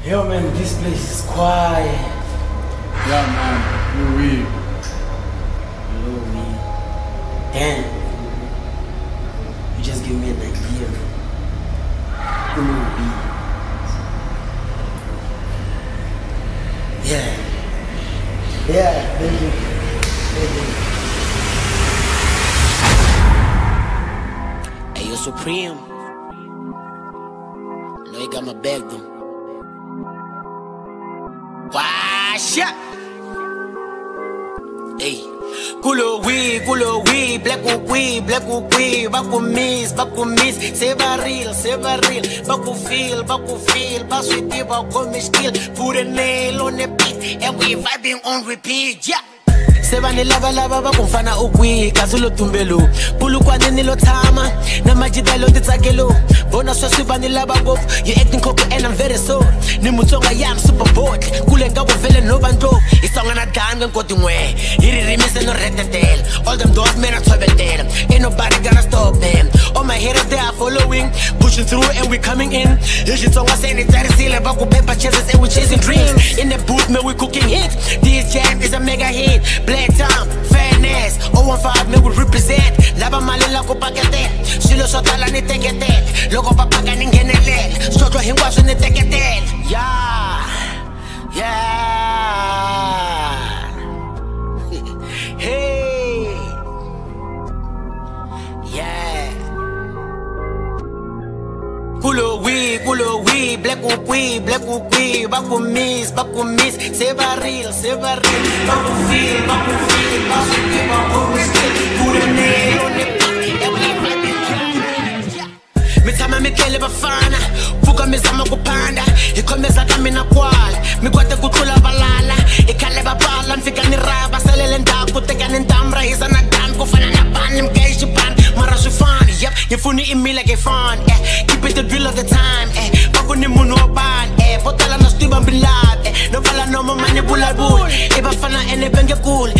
Yo man, this place is quiet. Yeah man, you weak. Hello me. Damn. You just give me an idea. Be. Yeah. Yeah, thank you. Hey, yo, Supreme. I know you got my back though. Wash up. Hey. Kulo we, black we, baku miss, se barril, baku feel, baswiti, baku miskil, put a nail on the beat, and we vibing on repeat, yeah. Sebani lava bakumfana ukwi kazulo tumbelo pulu kwanini lo tama na majidalo titsakelo bona swasibani lava gof you acting cocky and I'm very sorry ni mutsonga yam super bored kule ngabo vele no bantu isonga na danga nkoti ngwe irimise no retetel all them dogs men are traveling ain't nobody gonna stop them all my haters they are following pushing through and we coming in isonga sanitary seal baku paper chases and we chasing dreams in the booth man we cooking hits this jam is a mega hit black time, fairness, 015 me will represent Laba malila ko pakete Silo sotala ni tekete Logo papaga ningenele Sotro hingwaso ni tekete Yeah Hey Yeah Kulo we, black ukwi, baku miss, se barril, baku feel, baswiti, baku miskil, put a nail on the beat, and we vibing. Mitama mikele bafana, fuka mizama kupanda, ikomeza kami na kwala, mikwate kuthula balala, ikhale babala, mfika niraba, selele ndaku, teka nindamra, isa na dam, kufana na bani, mgeshi pan, mara shufani, yep, yifuni imi like a fan, keep it the drill of the time, baku ni munu oban, botala na stiba mbilab, no bala no mamani bulabul, ibafana ene benge cool,